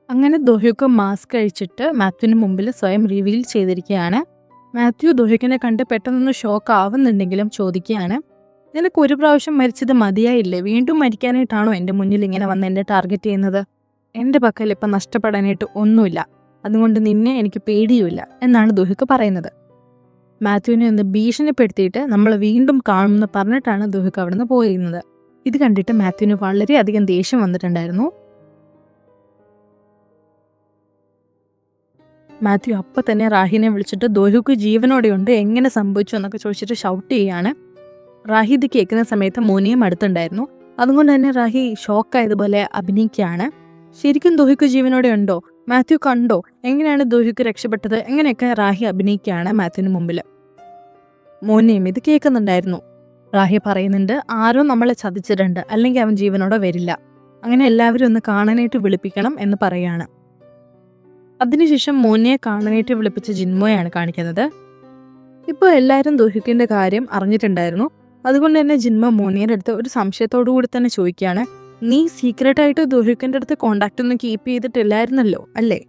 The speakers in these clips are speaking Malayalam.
അങ്ങനെ ദോഹ്യുക്ക് മാസ്ക് അഴിച്ചിട്ട് മാത്യുവിന് മുമ്പിൽ സ്വയം റിവീൽ ചെയ്തിരിക്കുകയാണ്. മാത്യു ദോഹ്യുക്കിനെ കണ്ട് പെട്ടെന്നൊന്ന് ഷോക്ക് ആവുന്നുണ്ടെങ്കിലും ചോദിക്കുകയാണ്, നിനക്ക് ഒരു പ്രാവശ്യം മരിച്ചത് മതിയായില്ലേ? വീണ്ടും മരിക്കാനായിട്ടാണോ എൻ്റെ മുന്നിൽ ഇങ്ങനെ വന്ന് എന്നെ ടാർഗറ്റ് ചെയ്യുന്നത്? എൻ്റെ പക്കൽ ഇപ്പം നഷ്ടപ്പെടാനായിട്ട് ഒന്നുമില്ല, അതുകൊണ്ട് നിന്നെ എനിക്ക് പേടിയുമില്ല എന്നാണ് ദോഹ്യുക്ക് പറയുന്നത്. മാത്യുവിനെ ഒന്ന് ഭീഷണിപ്പെടുത്തിയിട്ട് നമ്മൾ വീണ്ടും കാണുമെന്ന് പറഞ്ഞിട്ടാണ് ദോഹ്യുക്ക് അവിടെ നിന്ന് പോയിരുന്നത്. ഇത് കണ്ടിട്ട് മാത്യുവിന് വളരെയധികം ദേഷ്യം വന്നിട്ടുണ്ടായിരുന്നു. മാത്യു അപ്പം തന്നെ റാഹിനെ വിളിച്ചിട്ട് ദോഹ്യുക്ക് ജീവനോടെയുണ്ട്, എങ്ങനെ സംഭവിച്ചു എന്നൊക്കെ ചോദിച്ചിട്ട് ഷൗട്ട് ചെയ്യാണ്. റാഹി ഇത് കേൾക്കുന്ന സമയത്ത് മോനിയും അടുത്തുണ്ടായിരുന്നു. അതുകൊണ്ട് തന്നെ റാഹി ഷോക്കായതുപോലെ അഭിനയിക്കുകയാണ്. ശരിക്കും ദോഹ്യുക്ക് ജീവനോടെ ഉണ്ടോ? മാത്യു കണ്ടോ? എങ്ങനെയാണ് ദോഹ്യുക്ക് രക്ഷപ്പെട്ടത്? എങ്ങനെയൊക്കെ റാഹി അഭിനയിക്കുകയാണ് മാത്യുവിന് മുമ്പിൽ. മോനിയും ഇത് കേൾക്കുന്നുണ്ടായിരുന്നു. റാഹി പറയുന്നുണ്ട്, ആരോ നമ്മളെ ചതിച്ചിട്ടുണ്ട്, അല്ലെങ്കിൽ അവൻ ജീവനോടെ വരില്ല. അങ്ങനെ എല്ലാവരും ഒന്ന് കാണാനായിട്ട് വിളിപ്പിക്കണം എന്ന് പറയാണ്. അതിനുശേഷം മോനിയെ കാണാനായിട്ട് വിളിപ്പിച്ച ജിൻമോയാണ് കാണിക്കുന്നത്. ഇപ്പോൾ എല്ലാവരും ദോഹ്യുക്കിന്റെ കാര്യം അറിഞ്ഞിട്ടുണ്ടായിരുന്നു. അതുകൊണ്ട് തന്നെ ജിൻമോ മോനിയുടെ അടുത്ത് ഒരു സംശയത്തോടു കൂടി തന്നെ ചോദിക്കുകയാണ്, നീ സീക്രട്ടായിട്ട് ദോഹ്യുക്കിന്റെ അടുത്ത് കോണ്ടാക്ട് ഒന്നും കീപ്പ് ചെയ്തിട്ടില്ലായിരുന്നല്ലോ അല്ലേ?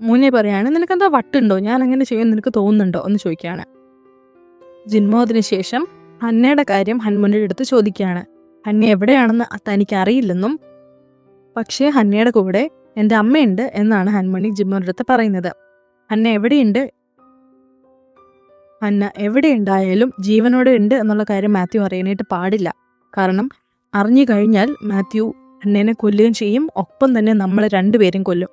മോനിയെ പറയാണ്, നിനക്കെന്താ വട്ടുണ്ടോ? ഞാൻ അങ്ങനെ ചെയ്യാൻ നിനക്ക് തോന്നുന്നുണ്ടോ എന്ന് ചോദിക്കുകയാണ്. ജിൻമോ അതിനുശേഷം ഹന്നയുടെ കാര്യം ഹൻമുനിയുടെ അടുത്ത് ചോദിക്കുകയാണ്. ഹന്ന എവിടെയാണെന്ന് തനിക്ക് അറിയില്ലെന്നും, പക്ഷേ ഹന്നയുടെ കൂടെ എൻ്റെ അമ്മയുണ്ട് എന്നാണ് ഹൻമണി ജിൻമോയുടെ അടുത്ത് പറയുന്നത്. ഹന്ന എവിടെയുണ്ടായാലും ജീവനോടെ ഉണ്ട് എന്നുള്ള കാര്യം മാത്യു അറിയാനായിട്ട് പാടില്ല. കാരണം അറിഞ്ഞു കഴിഞ്ഞാൽ മാത്യു ഹന്നേനെ കൊല്ലുകയും ചെയ്യും, ഒപ്പം തന്നെ നമ്മളെ രണ്ടുപേരും കൊല്ലും.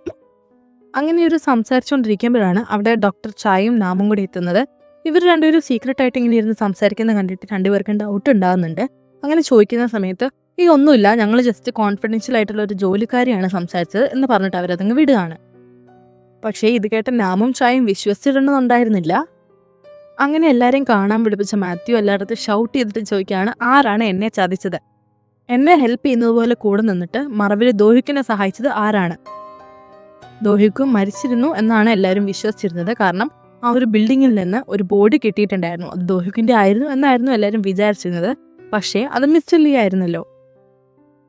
അങ്ങനെയൊരു സംസാരിച്ചുകൊണ്ടിരിക്കുമ്പോഴാണ് അവിടെ ഡോക്ടർ ചായയും നാമും കൂടി എത്തുന്നത്. ഇവർ രണ്ടുപേരും സീക്രട്ടായിട്ട് ഇങ്ങനെ ഇരുന്ന് സംസാരിക്കുന്നത് കണ്ടിട്ട് രണ്ടുപേർക്കും ഡൗട്ട് ഉണ്ടാകുന്നുണ്ട്. അങ്ങനെ ചോദിക്കുന്ന സമയത്ത് ഈ ഒന്നുമില്ല, ഞങ്ങൾ ജസ്റ്റ് കോൺഫിഡൻഷ്യൽ ആയിട്ടുള്ള ഒരു ജോലിക്കാരിയാണ് സംസാരിച്ചത് എന്ന് പറഞ്ഞിട്ട് അവരതങ്ങ് വിടുകയാണ്. പക്ഷേ ഇത് കേട്ട നാമും ചായയും വിശ്വസിച്ചിടണമെന്നുണ്ടായിരുന്നില്ല. അങ്ങനെ എല്ലാവരെയും കാണാൻ പിടിപ്പിച്ച മാത്യു എല്ലായിടത്തും ഷൗട്ട് ചെയ്തിട്ട് ചോദിക്കുകയാണ്, ആരാണ് എന്നെ ചതിച്ചത്? എന്നെ ഹെൽപ്പ് ചെയ്യുന്നത് പോലെ കൂടെ നിന്നിട്ട് മറവിൽ ദോഹ്യുക്കിനെ സഹായിച്ചത് ആരാണ്? ദോഹ്യുക്ക് മരിച്ചിരുന്നു എന്നാണ് എല്ലാവരും വിശ്വസിച്ചിരുന്നത്. കാരണം ആ ഒരു ബിൽഡിങ്ങിൽ നിന്ന് ഒരു ബോഡി കിട്ടിയിട്ടുണ്ടായിരുന്നു. അത് ദോഹ്യുക്കിന്റെ ആയിരുന്നു എന്നായിരുന്നു എല്ലാവരും വിചാരിച്ചിരുന്നത്. പക്ഷേ അത് മിസ്റ്റർ ലീ ആയിരുന്നല്ലോ.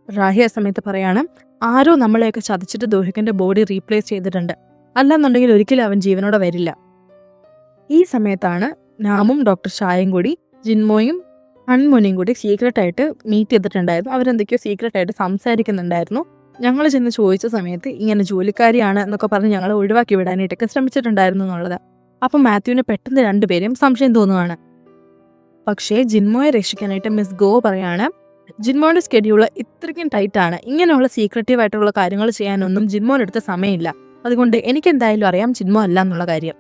റാഹി ആ സമയത്ത് പറയാണ്, ആരോ നമ്മളെയൊക്കെ ചതിച്ചിട്ട് ദോഹ്യുക്കിന്റെ ബോഡി റീപ്ലേസ് ചെയ്തിട്ടുണ്ട്, അല്ലെന്നുണ്ടെങ്കിൽ ഒരിക്കലും അവൻ ജീവനോടെ വരില്ല. ഈ സമയത്താണ് നാമും ഡോക്ടർ ഷായും കൂടി ജിൻമോയും ഹൺമുനിയും കൂടി സീക്രട്ടായിട്ട് മീറ്റ് ചെയ്തിട്ടുണ്ടായിരുന്നു. അവരെന്തൊക്കെയോ സീക്രട്ടായിട്ട് സംസാരിക്കുന്നുണ്ടായിരുന്നു. ഞങ്ങൾ ചെന്ന് ചോദിച്ച സമയത്ത് ഇങ്ങനെ ജോലിക്കാരിയാണ് എന്നൊക്കെ പറഞ്ഞ് ഞങ്ങളെ ഒഴിവാക്കി വിടാനായിട്ടൊക്കെ ശ്രമിച്ചിട്ടുണ്ടായിരുന്നു എന്നുള്ളത്. അപ്പം മാത്യുവിന് പെട്ടെന്ന് രണ്ടുപേരും സംശയം തോന്നുകയാണ്. പക്ഷേ ജിൻമോയെ രക്ഷിക്കാനായിട്ട് മിസ് ഗോ പറയാണ്, ജിൻമോയുടെ സ്കെഡ്യൂള് ഇത്രയ്ക്കും ടൈറ്റാണ്, ഇങ്ങനെയുള്ള സീക്രട്ടീവ് ആയിട്ടുള്ള കാര്യങ്ങൾ ചെയ്യാനൊന്നും ജിൻമോനെടുത്ത സമയമില്ല, അതുകൊണ്ട് എനിക്കെന്തായാലും അറിയാം ജിൻമോ അല്ല എന്നുള്ള കാര്യം.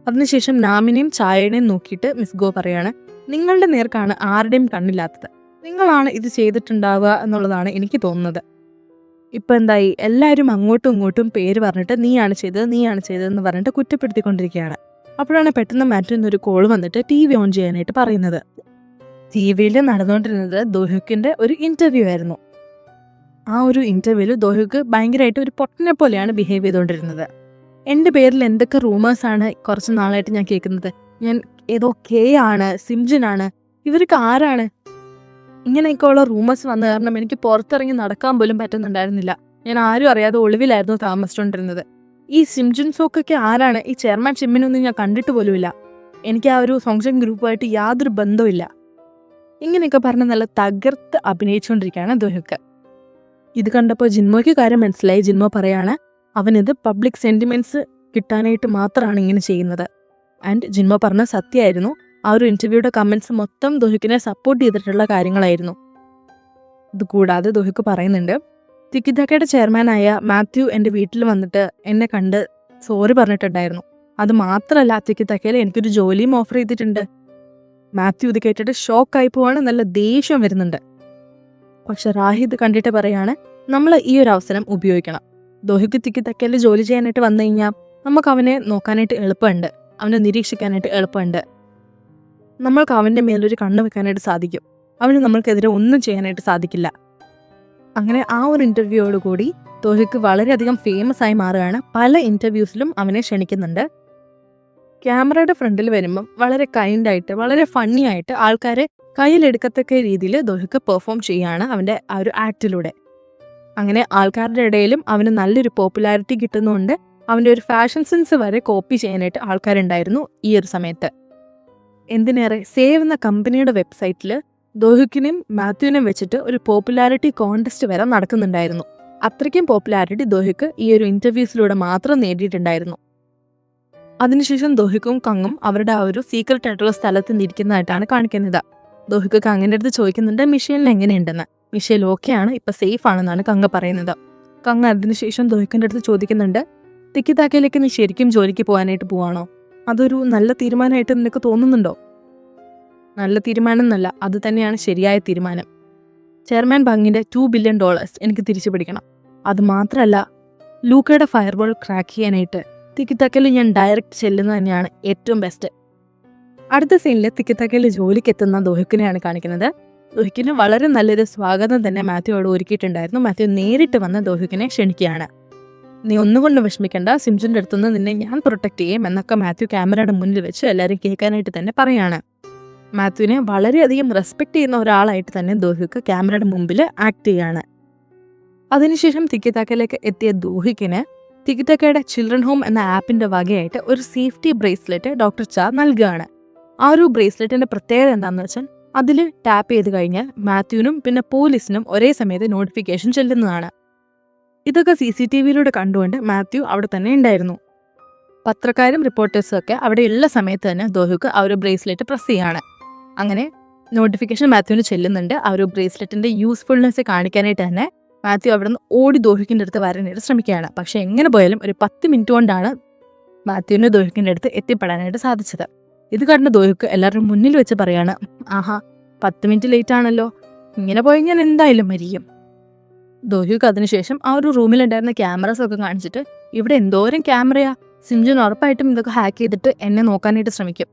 അതിനുശേഷം നാമിനെയും ചായയുടെയും നോക്കിയിട്ട് മിസ് ഗോ പറയാണ്, നിങ്ങളുടെ നേർക്കാണ് ആരുടെയും കണ്ണില്ലാത്തത്, നിങ്ങളാണ് ഇത് ചെയ്തിട്ടുണ്ടാവുക എന്നുള്ളതാണ് എനിക്ക് തോന്നുന്നത്. ഇപ്പം എന്തായി, എല്ലാവരും അങ്ങോട്ടും ഇങ്ങോട്ടും പേര് പറഞ്ഞിട്ട് നീയാണ് ചെയ്തതെന്ന് പറഞ്ഞിട്ട് കുറ്റപ്പെടുത്തിക്കൊണ്ടിരിക്കുകയാണ്. അപ്പോഴാണ് പെട്ടെന്ന് മാറ്റിൽ നിന്നൊരു കോൾ വന്നിട്ട് TV ഓൺ ചെയ്യാനായിട്ട് പറയുന്നത്. TV-യിൽ നടന്നുകൊണ്ടിരുന്നത് ദോഹ്യുക്കിന്റെ ഒരു ഇന്റർവ്യൂ ആയിരുന്നു. ആ ഒരു ഇന്റർവ്യൂവിൽ ദോഹ്യുക്ക് ഭയങ്കരമായിട്ട് ഒരു പൊട്ടനെ പോലെയാണ് ബിഹേവ് ചെയ്തുകൊണ്ടിരുന്നത്. എൻ്റെ പേരിൽ എന്തൊക്കെ റൂമേഴ്സാണ് കുറച്ച് നാളായിട്ട് ഞാൻ കേൾക്കുന്നത്. ഞാൻ ഏതോ ആണ്, സിംജിനാണ്, ഇവർക്ക് ആരാണ്? ഇങ്ങനെയൊക്കെ ഉള്ള റൂമേഴ്സ് വന്ന കാരണം എനിക്ക് പുറത്തിറങ്ങി നടക്കാൻ പോലും പറ്റുന്നുണ്ടായിരുന്നില്ല. ഞാൻ ആരും അറിയാതെ ഒളിവിലായിരുന്നു താമസിച്ചുകൊണ്ടിരുന്നത്. ഈ സിംജിൻ സോക്കൊക്കെ ആരാണ്? ഈ ചെയർമാൻ ഷിമ്മിനൊന്നും ഞാൻ കണ്ടിട്ട് പോലുമില്ല. എനിക്ക് ആ ഒരു ഫംഗ്ഷൻ ഗ്രൂപ്പുമായിട്ട് യാതൊരു ബന്ധവുമില്ല. ഇങ്ങനെയൊക്കെ പറഞ്ഞ് നല്ല തകർത്ത് അഭിനയിച്ചുകൊണ്ടിരിക്കുകയാണ് ദോഹ്യുക്ക്. ഇത് കണ്ടപ്പോൾ ജിൻമോയ്ക്ക് കാര്യം മനസ്സിലായി. ജിൻമോ പറയാണ്, അവനിത് പബ്ലിക് സെന്റിമെന്റ്സ് കിട്ടാനായിട്ട് മാത്രമാണ് ഇങ്ങനെ ചെയ്യുന്നത്. ആൻഡ് ജിൻമോ പറഞ്ഞ സത്യമായിരുന്നു. ആ ഒരു ഇന്റർവ്യൂയുടെ കമന്റ്സ് മൊത്തം ദോഹ്യുക്കിനെ സപ്പോർട്ട് ചെയ്തിട്ടുള്ള കാര്യങ്ങളായിരുന്നു. ഇതുകൂടാതെ ദോഹ്യുക്ക് പറയുന്നുണ്ട്, തിക്കിതക്കയുടെ ചെയർമാനായ മാത്യു എൻ്റെ വീട്ടിൽ വന്നിട്ട് എന്നെ കണ്ട് സോറി പറഞ്ഞിട്ടുണ്ടായിരുന്നു. അത് മാത്രമല്ല, തിക്കിതക്കയിൽ എനിക്കൊരു ജോലിയും ഓഫർ ചെയ്തിട്ടുണ്ട്. മാത്യു ഇത് കേട്ടിട്ട് ഷോക്കായി പോവാണ്, നല്ല ദേഷ്യം വരുന്നുണ്ട്. പക്ഷെ റാഹി ഇത് കണ്ടിട്ട് പറയാണ്, നമ്മൾ ഈ ഒരു അവസരം ഉപയോഗിക്കണം. ദോഹ്യുക്ക് തിക്കിതക്കയിൽ ജോലി ചെയ്യാനായിട്ട് വന്നു കഴിഞ്ഞാൽ നമുക്ക് അവനെ നോക്കാനായിട്ട് എളുപ്പമുണ്ട്, അവനെ നിരീക്ഷിക്കാനായിട്ട് എളുപ്പമുണ്ട്, നമ്മൾക്ക് അവൻ്റെ മേലൊരു കണ്ണ് വെക്കാനായിട്ട് സാധിക്കും, അവന് നമ്മൾക്കെതിരെ ഒന്നും ചെയ്യാനായിട്ട് സാധിക്കില്ല. അങ്ങനെ ആ ഒരു ഇന്റർവ്യൂയോടുകൂടി ദോഹ്യുക്ക് വളരെയധികം ഫേമസ് ആയി മാറുകയാണ്. പല ഇന്റർവ്യൂസിലും അവനെ ക്ഷണിക്കുന്നുണ്ട്. ക്യാമറയുടെ ഫ്രണ്ടിൽ വരുമ്പം വളരെ കൈൻഡായിട്ട്, വളരെ ഫണ്ണി ആയിട്ട് ആൾക്കാരെ കയ്യിലെടുക്കത്തക്ക രീതിയിൽ ദോഹ്യുക്ക് പെർഫോം ചെയ്യുകയാണ് അവൻ്റെ ആ ഒരു ആക്ടിലൂടെ. അങ്ങനെ ആൾക്കാരുടെ ഇടയിലും അവന് നല്ലൊരു പോപ്പുലാരിറ്റി കിട്ടുന്നുണ്ട്. അവൻ്റെ ഒരു ഫാഷൻ സെൻസ് വരെ കോപ്പി ചെയ്യാനായിട്ട് ആൾക്കാരുണ്ടായിരുന്നു ഈ ഒരു സമയത്ത്. എന്തിനേറെ, സേവ് എന്ന കമ്പനിയുടെ വെബ്സൈറ്റിൽ ദോഹിക്കിനെയും മാത്യുവിനെയും വെച്ചിട്ട് ഒരു പോപ്പുലാരിറ്റി കോൺടെസ്റ്റ് വരെ നടക്കുന്നുണ്ടായിരുന്നു. അത്രയ്ക്കും പോപ്പുലാരിറ്റി ദോഹിക്ക് ഈ ഒരു ഇൻ്റർവ്യൂസിലൂടെ മാത്രം നേടിയിട്ടുണ്ടായിരുന്നു. അതിനുശേഷം ദോഹിക്കും കങ്ങും അവരുടെ ആ ഒരു സീക്രട്ട് ആയിട്ടുള്ള സ്ഥലത്ത് നിന്നിരിക്കുന്നതായിട്ടാണ് കാണിക്കുന്നത്. ദോഹിക്ക് കങ്ങിൻ്റെ അടുത്ത് ചോദിക്കുന്നുണ്ട് മിഷേലിന് എങ്ങനെയുണ്ടെന്ന്. മിഷേൽ ഓക്കെയാണ്, ഇപ്പം സേഫ് ആണെന്നാണ് കങ്ങ് പറയുന്നത്. കങ്ങ് അതിനുശേഷം ദോഹിക്കിൻ്റെ അടുത്ത് ചോദിക്കുന്നുണ്ട്, തിക്കിത്താക്കയിലേക്ക് നീ ശരിക്കും ജോലിക്ക് പോകാനായിട്ട് പോവാണോ? അതൊരു നല്ല തീരുമാനമായിട്ട് നിനക്ക് തോന്നുന്നുണ്ടോ? നല്ല തീരുമാനം എന്നല്ല, അത് തന്നെയാണ് ശരിയായ തീരുമാനം. ചെയർമാൻ ബാങ്കിൻ്റെ $2 ബില്യൺ എനിക്ക് തിരിച്ചു പിടിക്കണം. അത് മാത്രമല്ല, ലൂക്കയുടെ ഫയർബോൾ ക്രാക്ക് ചെയ്യാനായിട്ട് തിക്കിത്താക്കയിൽ ഞാൻ ഡയറക്റ്റ് ചെല്ലുന്നത് തന്നെയാണ് ഏറ്റവും ബെസ്റ്റ്. അടുത്ത സീനിൽ തിക്കിത്താക്കയിൽ ജോലിക്ക് എത്തുന്ന ദോഹിക്കിനെയാണ് കാണിക്കുന്നത്. ദോഹിക്കിന് വളരെ നല്ലൊരു സ്വാഗതം തന്നെ മാത്യുവോട് ഒരുക്കിയിട്ടുണ്ടായിരുന്നു. മാത്യു നേരിട്ട് വന്ന് ദോഹിക്കിനെ ക്ഷണിക്കുകയാണ്. നീ ഒന്നുകൊണ്ട് വിഷമിക്കേണ്ട, സിംജുൻ്റെ അടുത്തുനിന്ന് നിന്നെ ഞാൻ പ്രൊട്ടക്ട് ചെയ്യും എന്നൊക്കെ മാത്യു ക്യാമറയുടെ മുന്നിൽ വെച്ച് എല്ലാവരും കേൾക്കാനായിട്ട് തന്നെ പറയാണ്. മാത്യുവിനെ വളരെയധികം റെസ്പെക്ട് ചെയ്യുന്ന ഒരാളായിട്ട് തന്നെ ദോഹിക്ക് ക്യാമറയുടെ മുമ്പിൽ ആക്ട് ചെയ്യാണ്. അതിനുശേഷം തിക്കിത്താക്കയിലേക്ക് എത്തിയ ദോഹിക്കിന് തിക്കിത്താക്കയുടെ ചിൽഡ്രൻ ഹോം എന്ന ആപ്പിൻ്റെ വകയായിട്ട് ഒരു സേഫ്റ്റി ബ്രേസ്ലെറ്റ് ഡോക്ടർ ചാ നൽകുകയാണ്. ആ ഒരു ബ്രേസ്ലെറ്റിൻ്റെ പ്രത്യേകത എന്താണെന്ന് വെച്ചാൽ അതിൽ ടാപ്പ് ചെയ്ത് കഴിഞ്ഞാൽ മാത്യുവിനും പിന്നെ പോലീസിനും ഒരേ സമയത്ത് നോട്ടിഫിക്കേഷൻ ചെല്ലുന്നതാണ്. ഇതൊക്കെ CCTVയിലൂടെ കണ്ടുകൊണ്ട് മാത്യു അവിടെ തന്നെ ഉണ്ടായിരുന്നു. പത്രക്കാരും റിപ്പോർട്ടേഴ്സും ഒക്കെ അവിടെയുള്ള സമയത്ത് തന്നെ ദോഹിക്ക് ആ ഒരു ബ്രേസ്ലെറ്റ് പ്രസ് ചെയ്യാണ്. അങ്ങനെ നോട്ടിഫിക്കേഷൻ മാത്യുവിന് ചെല്ലുന്നുണ്ട്. ആ ഒരു ബ്രേസ്ലെറ്റിൻ്റെ യൂസ്ഫുൾനെസ് കാണിക്കാനായിട്ട് തന്നെ മാത്യു അവിടെ നിന്ന് ഓടി ദോഹിക്കിൻ്റെ അടുത്ത് വരാനായിട്ട് ശ്രമിക്കുകയാണ്. പക്ഷേ എങ്ങനെ പോയാലും ഒരു 10 മിനിറ്റ് കൊണ്ടാണ് മാത്യുവിന് ദോഹിക്കിൻ്റെ അടുത്ത് എത്തിപ്പെടാനായിട്ട് സാധിച്ചത്. ഇത് കണ്ട് ദോഹിക്ക് എല്ലാവരും മുന്നിൽ വെച്ച് പറയാണ്, ആഹാ 10 മിനിറ്റ് ലേറ്റ് ആണല്ലോ, ഇങ്ങനെ പോയി ഞാൻ എന്തായാലും മരിക്കും. ദോഹിക്ക് അതിനുശേഷം ആ ഒരു റൂമിലുണ്ടായിരുന്ന ക്യാമറാസ് ഒക്കെ കാണിച്ചിട്ട്, ഇവിടെ എന്തോരം ക്യാമറയാ, സിംജുൻ ഉറപ്പായിട്ടും ഇതൊക്കെ ഹാക്ക് ചെയ്തിട്ട് എന്നെ നോക്കാനായിട്ട് ശ്രമിക്കും,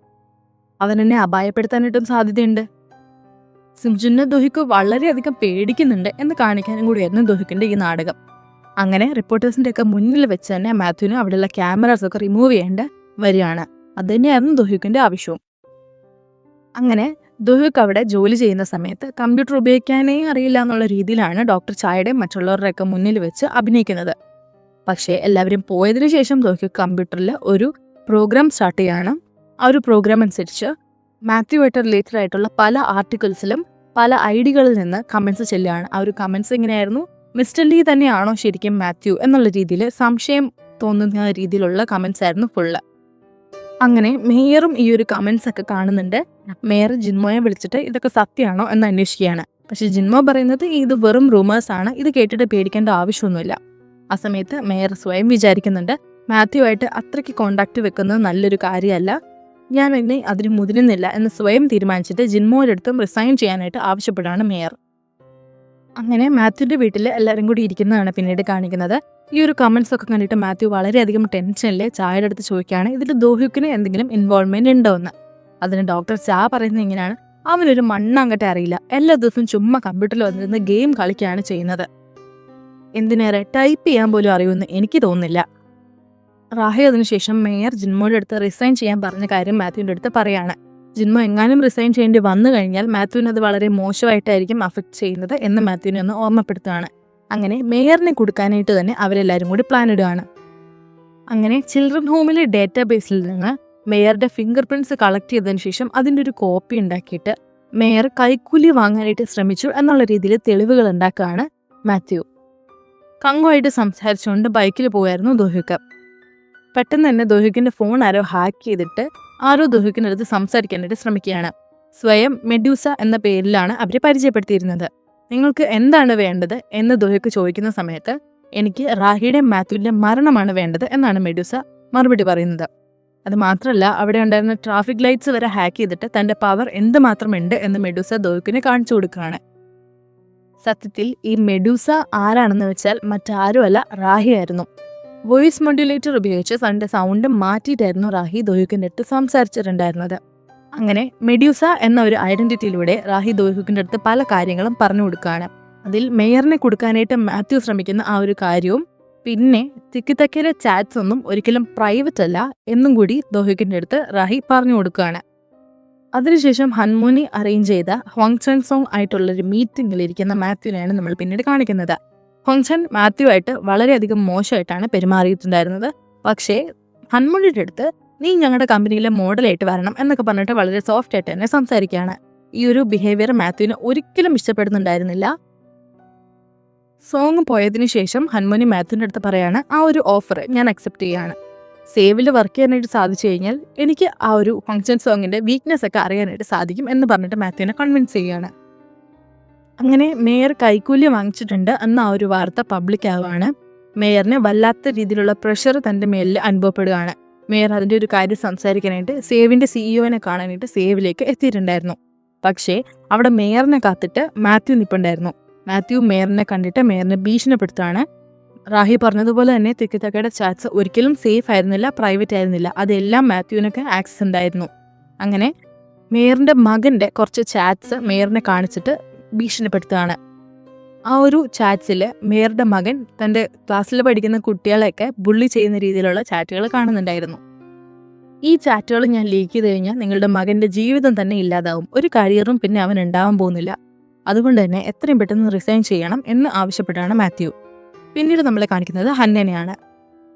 അവൻ എന്നെ അപായപ്പെടുത്താനായിട്ടും സാധ്യതയുണ്ട്. സിംജുനെ ദോഹിക്ക് വളരെയധികം പേടിക്കുന്നുണ്ട് എന്ന് കാണിക്കാനും കൂടിയായിരുന്നു ദോഹിക്കിൻ്റെ ഈ നാടകം. അങ്ങനെ റിപ്പോർട്ടേഴ്സിൻ്റെ ഒക്കെ മുന്നിൽ വെച്ച് തന്നെ മാത്യുവിന് അവിടെയുള്ള ക്യാമറാസ് ഒക്കെ റിമൂവ് ചെയ്യേണ്ട വരികയാണ്. അത് തന്നെയായിരുന്നു ദോഹിക്കിൻ്റെ ആവശ്യവും. അങ്ങനെ ദോഹിക്ക് അവിടെ ജോലി ചെയ്യുന്ന സമയത്ത് കമ്പ്യൂട്ടർ ഉപയോഗിക്കാനേ അറിയില്ല എന്നുള്ള രീതിയിലാണ് ഡോക്ടർ ചായയുടെയും മറ്റുള്ളവരുടെയൊക്കെ മുന്നിൽ വെച്ച് അഭിനയിക്കുന്നത്. പക്ഷേ എല്ലാവരും പോയതിനു ശേഷം ദോഹിക്ക് കമ്പ്യൂട്ടറിൽ ഒരു പ്രോഗ്രാം സ്റ്റാർട്ട് ചെയ്യാണ്. ആ ഒരു പ്രോഗ്രാം അനുസരിച്ച് മാത്യുവായിട്ട് റിലേറ്റഡ് ആയിട്ടുള്ള പല ആർട്ടിക്കിൾസിലും പല ഐഡികളിൽ നിന്ന് കമൻസ് ചെല്ലുകയാണ്. ആ ഒരു കമൻസ് എങ്ങനെയായിരുന്നു, മിസ്റ്റർ ലീ തന്നെയാണോ ശരിക്കും മാത്യു എന്നുള്ള രീതിയിൽ സംശയം തോന്നുന്ന രീതിയിലുള്ള കമൻസ് ആയിരുന്നു ഫുള്ള്. അങ്ങനെ മേയറും ഈ ഒരു കമൻസ് ഒക്കെ കാണുന്നുണ്ട്. മേയർ ജിൻമോയെ വിളിച്ചിട്ട് ഇതൊക്കെ സത്യമാണോ എന്ന് അന്വേഷിക്കുകയാണ്. പക്ഷെ ജിൻമോ പറയുന്നത് ഇത് വെറും റൂമേഴ്സ് ആണ്, ഇത് കേട്ടിട്ട് പേടിക്കേണ്ട ആവശ്യമൊന്നുമില്ല. ആ സമയത്ത് മേയർ സ്വയം വിചാരിക്കുന്നുണ്ട്, മാത്യു ആയിട്ട് അത്രയ്ക്ക് കോണ്ടാക്ട് വെക്കുന്നത് നല്ലൊരു കാര്യമല്ല, ഞാൻ ഇനി അതിന് മുതിരുന്നില്ല എന്ന് സ്വയം തീരുമാനിച്ചിട്ട് ജിൻമോയുടെ അടുത്തും റിസൈൻ ചെയ്യാനായിട്ട് ആവശ്യപ്പെടുകയാണ് മേയർ. അങ്ങനെ മാത്യുവിൻ്റെ വീട്ടിൽ എല്ലാവരും കൂടി ഇരിക്കുന്നതാണ് പിന്നീട് കാണിക്കുന്നത്. ഈ ഒരു കമൻസ് ഒക്കെ കണ്ടിട്ട് മാത്യു വളരെയധികം ടെൻഷനിൽ ചായയുടെ അടുത്ത് ചോദിക്കുകയാണ് ഇതിൽ ദോഹിക്കിന് എന്തെങ്കിലും ഇൻവോൾവ്മെന്റ് ഉണ്ടോ എന്ന്. അതിന് ഡോക്ടർ ചാ പറയുന്നത് ഇങ്ങനെയാണ്, അവനൊരു മണ്ണങ്ങട്ടെ അറിയില്ല, എല്ലാ ദിവസവും ചുമ്മാ കമ്പ്യൂട്ടറിൽ വന്നിരുന്ന് ഗെയിം കളിക്കുകയാണ് ചെയ്യുന്നത്, എന്തിനേറെ ടൈപ്പ് ചെയ്യാൻ പോലും അറിയുമെന്ന് എനിക്ക് തോന്നുന്നില്ല. റാഹി അതിനുശേഷം മേയർ ജിൻമോയുടെ അടുത്ത് റിസൈൻ ചെയ്യാൻ പറഞ്ഞ കാര്യം മാത്യുവിൻ്റെ അടുത്ത് പറയാണ്. ജിൻമോ എങ്ങാനും റിസൈൻ ചെയ്യേണ്ടി വന്നു കഴിഞ്ഞാൽ മാത്യുവിന് അത് വളരെ മോശമായിട്ടായിരിക്കും അഫക്റ്റ് ചെയ്യുന്നത് എന്ന് മാത്യുവിനെ ഒന്ന് ഓർമ്മപ്പെടുത്തുകയാണ്. അങ്ങനെ മേയറിനെ കൊടുക്കാനായിട്ട് തന്നെ അവരെല്ലാവരും കൂടി പ്ലാൻ ഇടുകയാണ്. അങ്ങനെ ചിൽഡ്രൻ ഹോമിലെ ഡേറ്റാബേസിൽ നിന്ന് മേയറുടെ ഫിംഗർ പ്രിൻറ്റ്സ് കളക്ട് ചെയ്തതിന് ശേഷം അതിൻ്റെ ഒരു കോപ്പി ഉണ്ടാക്കിയിട്ട് മേയർ കൈക്കൂലി വാങ്ങാനായിട്ട് ശ്രമിച്ചു എന്നുള്ള രീതിയിൽ തെളിവുകൾ ഉണ്ടാക്കുകയാണ് മാത്യു. കങ്ങുമായിട്ട് സംസാരിച്ചുകൊണ്ട് ബൈക്കിൽ പോയായിരുന്നു ദോഹിക്ക്. പെട്ടെന്ന് തന്നെ ദോഹിക്കിൻ്റെ ഫോൺ ആരോ ഹാക്ക് ചെയ്തിട്ട് ആരോ ദോഹിക്കിൻ്റെ അടുത്ത് സംസാരിക്കാനായിട്ട് ശ്രമിക്കുകയാണ്. സ്വയം മെഡ്യൂസ എന്ന പേരിലാണ് അവർ പരിചയപ്പെടുത്തിയിരുന്നത്. നിങ്ങൾക്ക് എന്താണ് വേണ്ടത് എന്ന് ദോഹിക്ക് ചോദിക്കുന്ന സമയത്ത് എനിക്ക് റാഹിയുടെ മാത്യുവിൻ്റെ മരണമാണ് വേണ്ടത് എന്നാണ് മെഡ്യൂസ മറുപടി പറയുന്നത്. അത് മാത്രമല്ല അവിടെ ഉണ്ടായിരുന്ന ട്രാഫിക് ലൈറ്റ്സ് വരെ ഹാക്ക് ചെയ്തിട്ട് തൻ്റെ പവർ എന്തുമാത്രമുണ്ട് എന്ന് മെഡൂസ ദോഹിക്കിന് കാണിച്ചു കൊടുക്കുകയാണ്. സത്യത്തിൽ ഈ മെഡൂസ ആരാണെന്ന് വെച്ചാൽ മറ്റാരുമല്ല റാഹി ആയിരുന്നു. വോയിസ് മോഡ്യുലേറ്റർ ഉപയോഗിച്ച് തൻ്റെ സൗണ്ട് മാറ്റിയിട്ടായിരുന്നു റാഹി ദോഹിക്കിൻ്റെ അടുത്ത് സംസാരിച്ചിട്ടുണ്ടായിരുന്നത്. അങ്ങനെ മെഡ്യൂസ എന്ന ഒരു ഐഡന്റിറ്റിയിലൂടെ റാഹി ദോഹിക്കിൻ്റെ അടുത്ത് പല കാര്യങ്ങളും പറഞ്ഞു കൊടുക്കുകയാണ്. അതിൽ മേയറിനെ കൊടുക്കാനായിട്ട് മാത്യു ശ്രമിക്കുന്ന ആ ഒരു കാര്യവും പിന്നെ തിക്കിത്തക്കയിലെ ചാറ്റ്സ് ഒന്നും ഒരിക്കലും പ്രൈവറ്റ് അല്ല എന്നും കൂടി ദോഹിക്കിൻ്റെ അടുത്ത് റാഹി പറഞ്ഞു കൊടുക്കുകയാണ്. അതിനുശേഷം ഹൺമൂനി അറേഞ്ച് ചെയ്ത ഹോങ് ചെങ് സോങ് ആയിട്ടുള്ളൊരു മീറ്റിംഗിൽ ഇരിക്കുന്ന മാത്യുവിനെയാണ് നമ്മൾ പിന്നീട് കാണിക്കുന്നത്. ഹോങ്ചൻ മാത്യു ആയിട്ട് വളരെയധികം മോശമായിട്ടാണ് പെരുമാറിയിട്ടുണ്ടായിരുന്നത്. പക്ഷേ ഹൻമണിയുടെ അടുത്ത് നീ ഞങ്ങളുടെ കമ്പനിയിലെ മോഡലായിട്ട് വരണം എന്നൊക്കെ പറഞ്ഞിട്ട് വളരെ സോഫ്റ്റ് ആയിട്ട് തന്നെ സംസാരിക്കുകയാണ്. ഈ ഒരു ബിഹേവിയർ മാത്യുവിന് ഒരിക്കലും ഇഷ്ടപ്പെടുന്നുണ്ടായിരുന്നില്ല. സോങ് പോയതിനു ശേഷം ഹൻമണി മാത്യുവിൻ്റെ അടുത്ത് പറയാണ്, ആ ഒരു ഓഫർ ഞാൻ അക്സെപ്റ്റ് ചെയ്യാണ്. സേവിൽ വർക്ക് ചെയ്യാനായിട്ട് സാധിച്ചു കഴിഞ്ഞാൽ എനിക്ക് ആ ഒരു ഫങ്ഷൻ സോങ്ങിൻ്റെ വീക്ക്നെസ് ഒക്കെ അറിയാനായിട്ട് സാധിക്കും എന്ന് പറഞ്ഞിട്ട് മാത്യുവിനെ കൺവിൻസ് ചെയ്യുകയാണ്. അങ്ങനെ മേയർ കൈക്കൂല്യം വാങ്ങിച്ചിട്ടുണ്ട് എന്ന ആ ഒരു വാർത്ത പബ്ലിക് ആവുകയാണ്. മേയറിന് വല്ലാത്ത രീതിയിലുള്ള പ്രഷർ തൻ്റെ മേലിൽ അനുഭവപ്പെടുകയാണ്. മേയർ അതിൻ്റെ ഒരു കാര്യം സംസാരിക്കാനായിട്ട് സേവിൻ്റെ സിഇഒനെ കാണാനായിട്ട് സേവിലേക്ക് എത്തിയിട്ടുണ്ടായിരുന്നു. പക്ഷേ അവിടെ മേയറിനെ കാത്തിട്ട് മാത്യു നിൽപ്പുണ്ടായിരുന്നു. മാത്യു മേയറിനെ കണ്ടിട്ട് മേയറിനെ ഭീഷണിപ്പെടുത്താണ്. റാഹി പറഞ്ഞതുപോലെ തന്നെ തിക്കിത്തക്കയുടെ ചാറ്റ്സ് ഒരിക്കലും സേഫ് ആയിരുന്നില്ല, പ്രൈവറ്റ് ആയിരുന്നില്ല. അതെല്ലാം മാത്യുവിനൊക്കെ ആക്സസ് ഉണ്ടായിരുന്നു. അങ്ങനെ മേയറിൻ്റെ മകൻ്റെ കുറച്ച് ചാറ്റ്സ് മേയറിനെ കാണിച്ചിട്ട് ഭീഷണിപ്പെടുത്തുകയാണ്. ആ ഒരു ചാറ്റ്സിൽ മേയറുടെ മകൻ തൻ്റെ ക്ലാസ്സിൽ പഠിക്കുന്ന കുട്ടികളെയൊക്കെ ബുള്ളി ചെയ്യുന്ന രീതിയിലുള്ള ചാറ്റുകൾ കാണുന്നുണ്ടായിരുന്നു. ഈ ചാറ്റുകൾ ഞാൻ ലീക്ക് ചെയ്ത് കഴിഞ്ഞാൽ നിങ്ങളുടെ മകൻ്റെ ജീവിതം തന്നെ ഇല്ലാതാവും, ഒരു കരിയറും പിന്നെ അവൻ ഉണ്ടാവാൻ പോകുന്നില്ല, അതുകൊണ്ട് തന്നെ എത്രയും പെട്ടെന്ന് റിസൈൻ ചെയ്യണം എന്ന് ആവശ്യപ്പെട്ടാണ് മാത്യു. പിന്നീട് നമ്മളെ കാണിക്കുന്നത് ഹന്നനെയാണ്.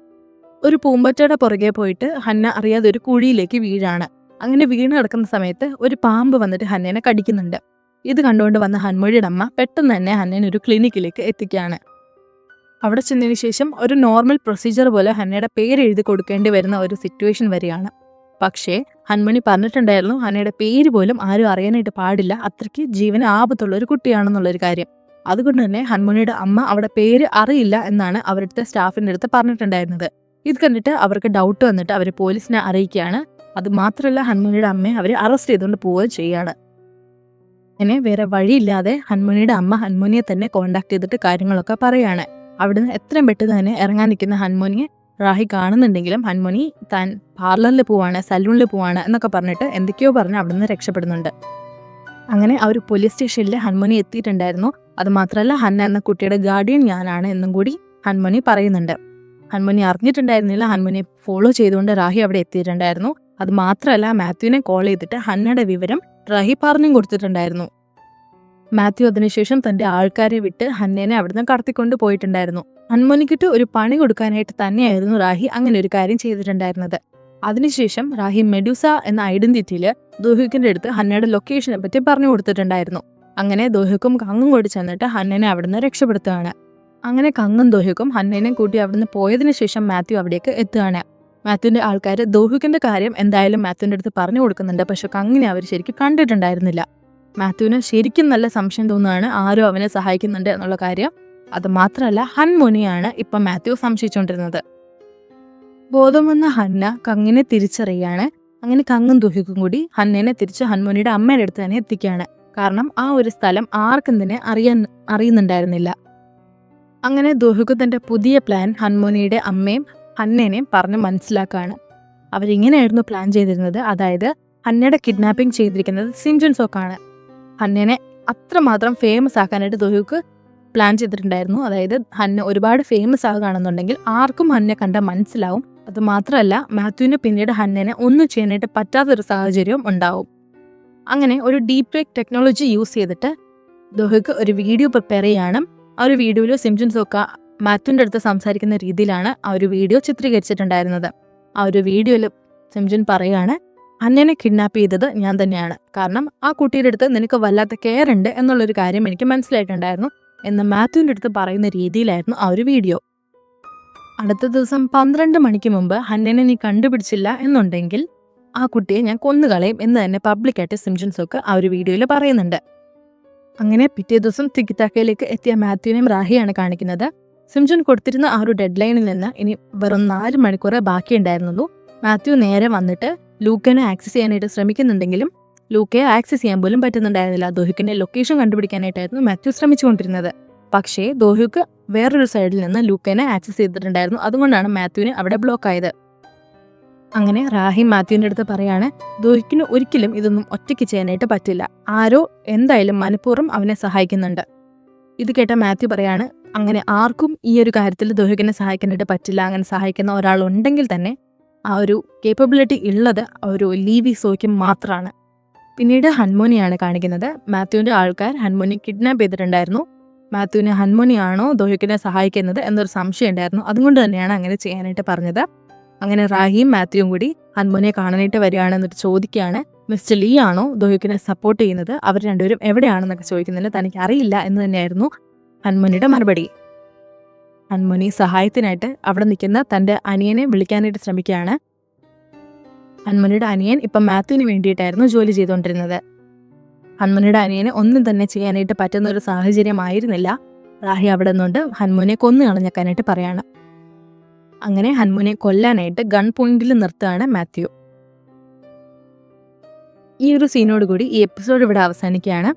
ഒരു പൂമ്പറ്റയുടെ പുറകെ പോയിട്ട് ഹന്ന അറിയാതെ ഒരു കുഴിയിലേക്ക് വീഴാണ്. അങ്ങനെ വീണ് കിടക്കുന്ന സമയത്ത് ഒരു പാമ്പ് വന്നിട്ട് ഹന്നനെ കടിക്കുന്നുണ്ട്. ഇത് കണ്ടുകൊണ്ട് വന്ന ഹൻമൊഴിയുടെ അമ്മ പെട്ടെന്ന് തന്നെ ഹന്നനെ ഒരു ക്ലിനിക്കിലേക്ക് എത്തിക്കുകയാണ്. അവിടെ ചെന്നതിന് ശേഷം ഒരു നോർമൽ പ്രൊസീജിയർ പോലെ ഹന്നയുടെ പേര് എഴുതി കൊടുക്കേണ്ടി വരുന്ന ഒരു സിറ്റുവേഷൻ വരികയാണ്. പക്ഷേ ഹൻമണി പറഞ്ഞിട്ടുണ്ടായിരുന്നു ഹന്നയുടെ പേര് പോലും ആരും അറിയാനായിട്ട് പാടില്ല, അത്രയ്ക്ക് ജീവന് ആപത്തുള്ള ഒരു കുട്ടിയാണെന്നുള്ളൊരു കാര്യം. അതുകൊണ്ട് തന്നെ ഹൻമണിയുടെ അമ്മ അവിടെ പേര് അറിയില്ല എന്നാണ് അവരുടെ സ്റ്റാഫിൻ്റെ അടുത്ത് പറഞ്ഞിട്ടുണ്ടായിരുന്നത്. ഇത് കണ്ടിട്ട് അവർക്ക് ഡൗട്ട് വന്നിട്ട് അവർ പോലീസിനെ അറിയിക്കുകയാണ്. അത് മാത്രമല്ല ഹൻമണിയുടെ അമ്മയെ അവർ അറസ്റ്റ് ചെയ്തുകൊണ്ട് പോവുകയും ചെയ്യുകയാണ്. അങ്ങനെ വേറെ വഴിയില്ലാതെ ഹൻമണിയുടെ അമ്മ ഹൻമണിയെ തന്നെ കോണ്ടാക്ട് ചെയ്തിട്ട് കാര്യങ്ങളൊക്കെ പറയുകയാണ്. അവിടുന്ന് എത്രയും പെട്ടെന്ന് തന്നെ ഇറങ്ങാൻ നിൽക്കുന്ന ഹൻമണിയെ റാഹി കാണുന്നുണ്ടെങ്കിലും ഹൻമണി താൻ പാർലറിൽ പോവാണ്, സലൂണിൽ പോവാണ് എന്നൊക്കെ പറഞ്ഞിട്ട് എന്തൊക്കെയോ പറഞ്ഞ് അവിടുന്ന് രക്ഷപ്പെടുന്നുണ്ട്. അങ്ങനെ അവർ പോലീസ് സ്റ്റേഷനിൽ ഹൻമണി എത്തിയിട്ടുണ്ടായിരുന്നു. അത് മാത്രമല്ല ഹന്ന എന്ന കുട്ടിയുടെ ഗാർഡിയൻ ഞാനാണ് എന്നും കൂടി ഹൻമണി പറയുന്നുണ്ട്. ഹൻമണി അറിഞ്ഞിട്ടുണ്ടായിരുന്നില്ല. ഹൻമണിയെ ഫോളോ ചെയ്തുകൊണ്ട് റാഹി അവിടെ എത്തിയിട്ടുണ്ടായിരുന്നു. അത് മാത്രമല്ല മാത്യുവിനെ കോൾ ചെയ്തിട്ട് ഹന്നയുടെ വിവരം റാഹി പറഞ്ഞും കൊടുത്തിട്ടുണ്ടായിരുന്നു. മാത്യു അതിനുശേഷം തൻ്റെ ആൾക്കാരെ വിട്ട് ഹന്നേനെ അവിടുന്ന് കടത്തിക്കൊണ്ട് പോയിട്ടുണ്ടായിരുന്നു. ഹൻമണിക്കിട്ട് ഒരു പണി കൊടുക്കാനായിട്ട് തന്നെയായിരുന്നു റാഹി അങ്ങനെ ഒരു കാര്യം ചെയ്തിട്ടുണ്ടായിരുന്നത്. അതിനുശേഷം റാഹി മെഡൂസ എന്ന ഐഡന്റിറ്റിയിൽ ദോഹിക്കിൻ്റെ അടുത്ത് ഹന്നയുടെ ലൊക്കേഷനെ പറ്റി പറഞ്ഞു കൊടുത്തിട്ടുണ്ടായിരുന്നു. അങ്ങനെ ദോഹിക്കും കങ്ങും കൂടി ചെന്നിട്ട് ഹന്നനെ അവിടുന്ന് രക്ഷപ്പെടുത്തുകയാണ്. അങ്ങനെ കങ്ങും ദോഹിക്കും ഹന്നേനെ കൂട്ടി അവിടുന്ന് പോയതിനു ശേഷം മാത്യു അവിടേക്ക് എത്തുകയാണ്. മാത്യുവിൻ്റെ ആൾക്കാർ ദോഹിക്കിൻ്റെ കാര്യം എന്തായാലും മാത്യുവിൻ്റെ അടുത്ത് പറഞ്ഞു കൊടുക്കുന്നുണ്ട്. പക്ഷെ കങ്ങിനെ അവർ ശരിക്കും കണ്ടിട്ടുണ്ടായിരുന്നില്ല. മാത്യുവിന് ശരിക്കും നല്ല സംശയം തോന്നുകയാണ് ആരും അവനെ സഹായിക്കുന്നുണ്ട് എന്നുള്ള കാര്യം. അത് മാത്രമല്ല ഹൻമൊനിയാണ് ഇപ്പം മാത്യു സംശയിച്ചുകൊണ്ടിരുന്നത്. ബോധം വന്ന ഹന്ന കങ്ങിനെ തിരിച്ചറിയാണ്. അങ്ങനെ കങ്ങും ദോഹിക്കും കൂടി ഹന്നേനെ തിരിച്ച് ഹൻമൊനിയുടെ അമ്മയുടെ അടുത്ത് തന്നെ എത്തിക്കുകയാണ്. കാരണം ആ ഒരു സ്ഥലം ആർക്കും തന്നെ അറിയുന്നുണ്ടായിരുന്നില്ല. അങ്ങനെ ദോഹിക്ക് തൻ്റെ പുതിയ പ്ലാൻ ഹൻമൊനിയുടെ അമ്മയും ഹന്നേനെയും പറഞ്ഞ് മനസ്സിലാക്കുകയാണ്. അവരിങ്ങനെയായിരുന്നു പ്ലാൻ ചെയ്തിരുന്നത്. അതായത് ഹന്നയുടെ കിഡ്നാപ്പിംഗ് ചെയ്തിരിക്കുന്നത് സിംജുൻ സോക്കാണ്. ഹന്നേനെ അത്രമാത്രം ഫേമസ് ആക്കാനായിട്ട് ദോഹിക്ക് പ്ലാൻ ചെയ്തിട്ടുണ്ടായിരുന്നു. അതായത് ഹന്ന ഒരുപാട് ഫേമസ് ആകുകയാണെന്നുണ്ടെങ്കിൽ ആർക്കും ഹന്നെ കണ്ടാൽ മനസ്സിലാവും. അത് മാത്രമല്ല മാത്യുവിന് പിന്നീട് ഹന്നേനെ ഒന്നും ചെയ്യാനായിട്ട് പറ്റാത്തൊരു സാഹചര്യവും ഉണ്ടാവും. അങ്ങനെ ഒരു ഡീപ് ഫേക്ക് ടെക്നോളജി യൂസ് ചെയ്തിട്ട് ദോഹിക്ക് ഒരു വീഡിയോ പ്രിപ്പയർ ചെയ്യാണ്. ആ ഒരു വീഡിയോയിൽ സിംജുൻ സോക്ക മാത്യുവിൻ്റെ അടുത്ത് സംസാരിക്കുന്ന രീതിയിലാണ് ആ ഒരു വീഡിയോ ചിത്രീകരിച്ചിട്ടുണ്ടായിരുന്നത്. ആ ഒരു വീഡിയോയിൽ സിംജുൻ പറയുകയാണ്, ഹന്നേനെ കിഡ്നാപ്പ് ചെയ്തത് ഞാൻ തന്നെയാണ്. കാരണം ആ കുട്ടിയുടെ അടുത്ത് നിനക്ക് വല്ലാത്ത കെയർ ഉണ്ട് എന്നുള്ളൊരു കാര്യം എനിക്ക് മനസ്സിലായിട്ടുണ്ടായിരുന്നു എന്ന് മാത്യുവിൻ്റെ അടുത്ത് പറയുന്ന രീതിയിലായിരുന്നു ആ ഒരു വീഡിയോ. അടുത്ത ദിവസം 12 മണിക്ക് മുമ്പ് ഹന്നേനെ നീ കണ്ടുപിടിച്ചില്ല എന്നുണ്ടെങ്കിൽ ആ കുട്ടിയെ ഞാൻ കൊന്നുകളയും എന്ന് തന്നെ പബ്ലിക്കായിട്ട് സിംജുൻ സോക്ക് ആ ഒരു വീഡിയോയിൽ പറയുന്നുണ്ട്. അങ്ങനെ പിറ്റേ ദിവസം തിക്കിത്താക്കയിലേക്ക് എത്തിയ മാത്യുവിനെയും റാഹിയാണ് കാണിക്കുന്നത്. സിംജുൻ കൊടുത്തിരുന്ന ആ ഒരു ഡെഡ് ലൈനിൽ നിന്ന് ഇനി വെറും 4 മണിക്കൂറേ ബാക്കിയുണ്ടായിരുന്നുള്ളൂ. മാത്യു നേരെ വന്നിട്ട് ലൂക്കനെ ആക്സസ് ചെയ്യാനായിട്ട് ശ്രമിക്കുന്നുണ്ടെങ്കിലും ലൂക്കയെ ആക്സസ് ചെയ്യാൻ പോലും പറ്റുന്നുണ്ടായിരുന്നില്ല. ദോഹിക്കിന്റെ ലൊക്കേഷൻ കണ്ടുപിടിക്കാനായിട്ടായിരുന്നു മാത്യു ശ്രമിച്ചുകൊണ്ടിരുന്നത്. പക്ഷേ ദോഹിക്ക് വേറൊരു സൈഡിൽ നിന്ന് ലൂക്കനെ ആക്സസ് ചെയ്തിട്ടുണ്ടായിരുന്നു. അതുകൊണ്ടാണ് മാത്യുവിന് അവിടെ ബ്ലോക്ക് ആയത്. അങ്ങനെ റാഹി മാത്യുവിൻ്റെ അടുത്ത് പറയാണ്, ദോഹിക്കിന് ഒരിക്കലും ഇതൊന്നും ഒറ്റയ്ക്ക് ചെയ്യാനായിട്ട് പറ്റില്ല. ആരോ എന്തായാലും മനഃപൂർവ്വം അവനെ സഹായിക്കുന്നുണ്ട്. ഇത് കേട്ട മാത്യു പറയാണ്, അങ്ങനെ ആർക്കും ഈ ഒരു കാര്യത്തിൽ ദോഹിക്കിനെ സഹായിക്കാനായിട്ട് പറ്റില്ല. അങ്ങനെ സഹായിക്കുന്ന ഒരാളുണ്ടെങ്കിൽ തന്നെ ആ ഒരു കേപ്പബിലിറ്റി ഉള്ളത് ആ ഒരു ലീവി സോയ്ക്ക് മാത്രമാണ്. പിന്നീട് ഹൻമോനിയാണ് കാണിക്കുന്നത്. മാത്യുവിൻ്റെ ആൾക്കാർ ഹൻമോനി കിഡ്നാപ്പ് ചെയ്തിട്ടുണ്ടായിരുന്നു. മാത്യുവിനെ ഹൻമോനിയാണോ ദോഹിക്കിനെ സഹായിക്കുന്നത് എന്നൊരു സംശയം ഉണ്ടായിരുന്നു. അതുകൊണ്ട് തന്നെയാണ് അങ്ങനെ ചെയ്യാനായിട്ട് പറഞ്ഞത്. അങ്ങനെ റാഹിയും മാത്യുവും കൂടി ഹൻമോനെ കാണാനായിട്ട് വരികയാണ്. എന്നിട്ട് ചോദിക്കുകയാണ്, മിസ്റ്റർ ലീ ആണോ ദോഹിക്കിനെ സപ്പോർട്ട് ചെയ്യുന്നത്? അവർ രണ്ടുപേരും എവിടെയാണെന്നൊക്കെ ചോദിക്കുന്നില്ല. തനിക്ക് അറിയില്ല എന്ന് തന്നെയായിരുന്നു ഹൻമോനിയുടെ മറുപടി. ഹൻമോനി സഹായത്തിനായിട്ട് അവിടെ നിൽക്കുന്ന തൻ്റെ അനിയനെ വിളിക്കാനായിട്ട് ശ്രമിക്കുകയാണ്. ഹൻമോനിയുടെ അനിയൻ ഇപ്പം മാത്യുവിന് വേണ്ടിയിട്ടായിരുന്നു ജോലി ചെയ്തുകൊണ്ടിരുന്നത്. ഹൻമോനിയുടെ അനിയന് ഒന്നും തന്നെ ചെയ്യാനായിട്ട് പറ്റുന്ന ഒരു സാഹചര്യമായിരുന്നില്ല. റാഹി അവിടെ നിന്നുകൊണ്ട് ഹൻമോനെ കൊന്നു കളഞ്ഞേക്കാനായിട്ട് പറയാണ്. അങ്ങനെ ഹൻമോനെ കൊല്ലാനായിട്ട് ഗൺ പോയിന്റിൽ നിർത്തുകയാണ് മാത്യു. ഈ ഒരു സീനോടുകൂടി ഈ എപ്പിസോഡ് ഇവിടെ അവസാനിക്കുകയാണ്.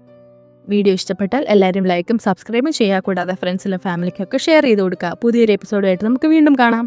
വീഡിയോ ഇഷ്ടപ്പെട്ടാൽ എല്ലാവരും ലൈക്കും സബ്സ്ക്രൈബും ചെയ്യുക. കൂടാതെ ഫ്രണ്ട്സിലും ഫാമിലിക്കൊക്കെ ഷെയർ ചെയ്ത് കൊടുക്കുക. പുതിയൊരു എപ്പിസോഡായിട്ട് നമുക്ക് വീണ്ടും കാണാം.